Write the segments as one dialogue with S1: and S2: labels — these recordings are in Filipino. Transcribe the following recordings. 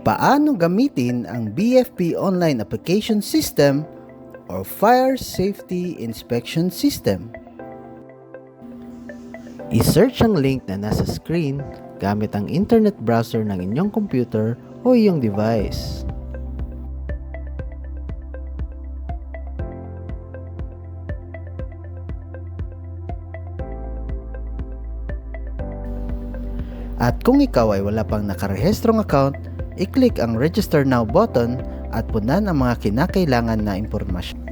S1: Paano gamitin ang BFP Online Application System or Fire Safety Inspection System? I-search ang link na nasa screen gamit ang internet browser ng inyong computer o iyong device. At kung ikaw ay wala pang nakarehistrong account, i-click ang Register Now button at punan ang mga kinakailangan na impormasyon.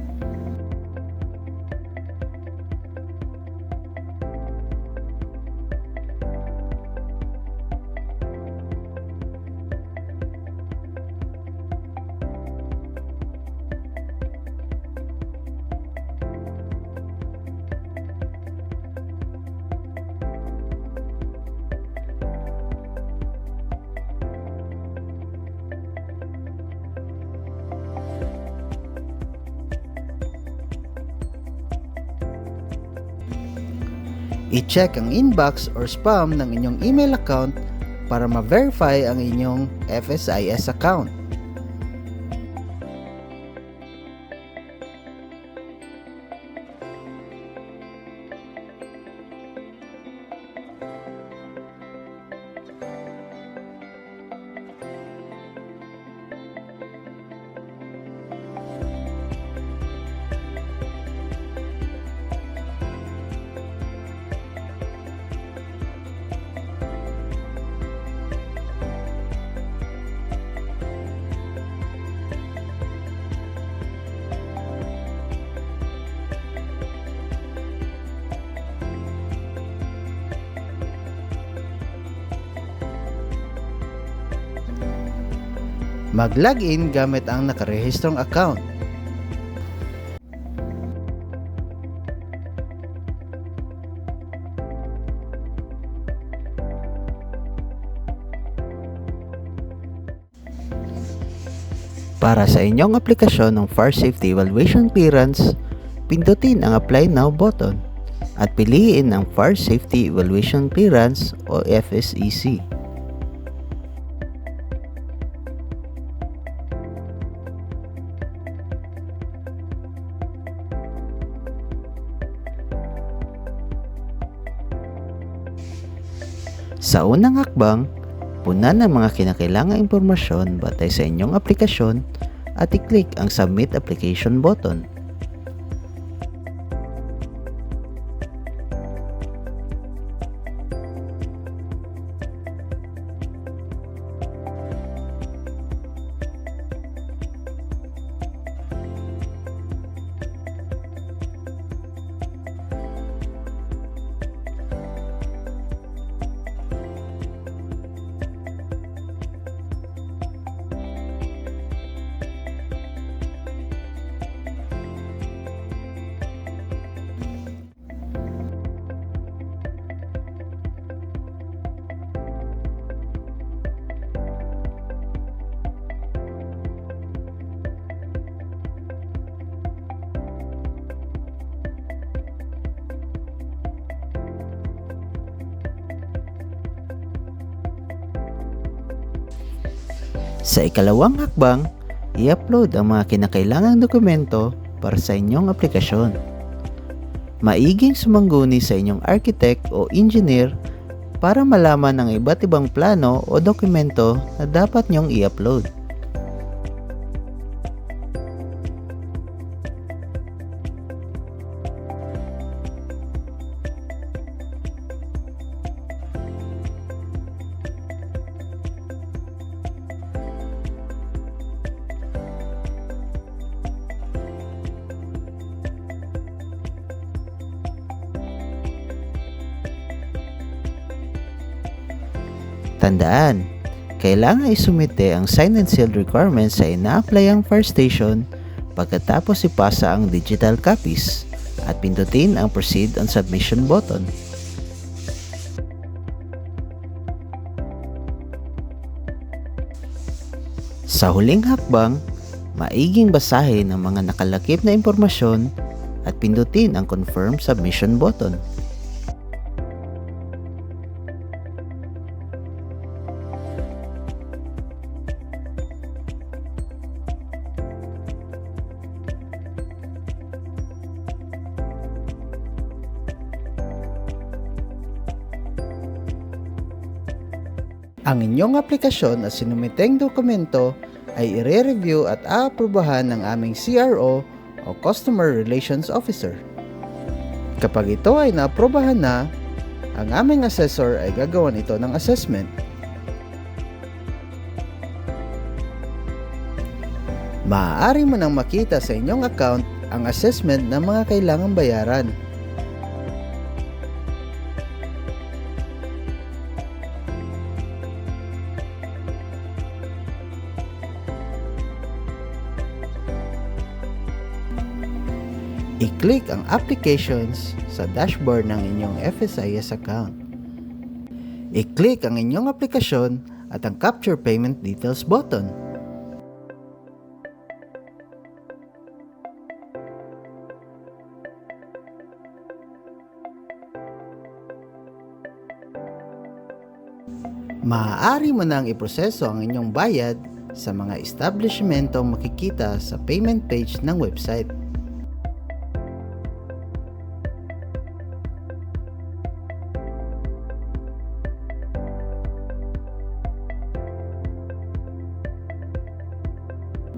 S1: I-check ang inbox or spam ng inyong email account para ma-verify ang inyong FSIS account. Mag-login gamit ang nakarehistrong account. Para sa inyong aplikasyon ng Fire Safety Evaluation Clearance, pindutin ang Apply Now button at piliin ang Fire Safety Evaluation Clearance o FSEC. Sa unang hakbang, punan ang mga kinakailangang impormasyon batay sa inyong aplikasyon at i-click ang Submit Application button. Sa ikalawang hakbang, i-upload ang mga kinakailangang dokumento para sa inyong aplikasyon. Maiging sumangguni sa inyong architect o engineer para malaman ang iba't ibang plano o dokumento na dapat niyong i-upload. Tandaan, kailangan isumite ang sign and seal requirements sa ina-applyang fire station pagkatapos ipasa ang digital copies at pindutin ang Proceed on Submission button. Sa huling hakbang, maiging basahin ang mga nakalakip na impormasyon at pindutin ang Confirm Submission button. Ang inyong aplikasyon at sinumiteng dokumento ay ire-review at aaprubahan ng aming CRO o Customer Relations Officer. Kapag ito ay naaprubahan na, ang aming assessor ay gagawan ito ng assessment. Maaari mo nang makita sa inyong account ang assessment ng mga kailangang bayaran. I-click ang Applications sa dashboard ng inyong FSIS account. I-click ang inyong aplikasyon at ang Capture Payment Details button. Maaari mo nang iproseso ang inyong bayad sa mga establishmentong makikita sa payment page ng website.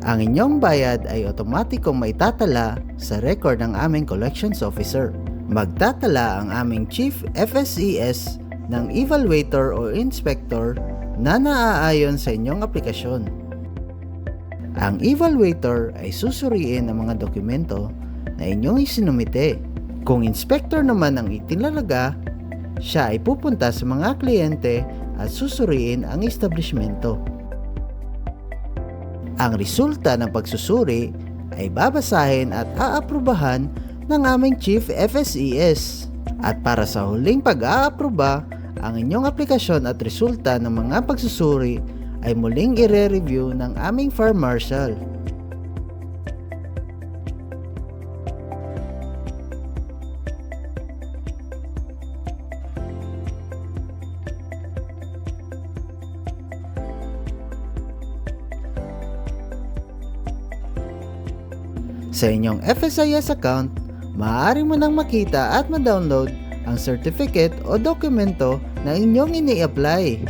S1: Ang inyong bayad ay otomatikong maitatala sa record ng aming collections officer. Magtatala ang aming Chief FSES ng evaluator o inspector na naaayon sa inyong aplikasyon. Ang evaluator ay susuriin ang mga dokumento na inyong isinumite. Kung inspector naman ang itinalaga, siya ay pupunta sa mga kliyente at susuriin ang establishmento. Ang resulta ng pagsusuri ay babasahin at aaprubahan ng aming Chief FSES. At para sa huling pag-aapruba, ang inyong aplikasyon at resulta ng mga pagsusuri ay muling ire-review ng aming Fire Marshal. Sa inyong FSIS account, maaari mo nang makita at ma-download ang certificate o dokumento na inyong ini-apply.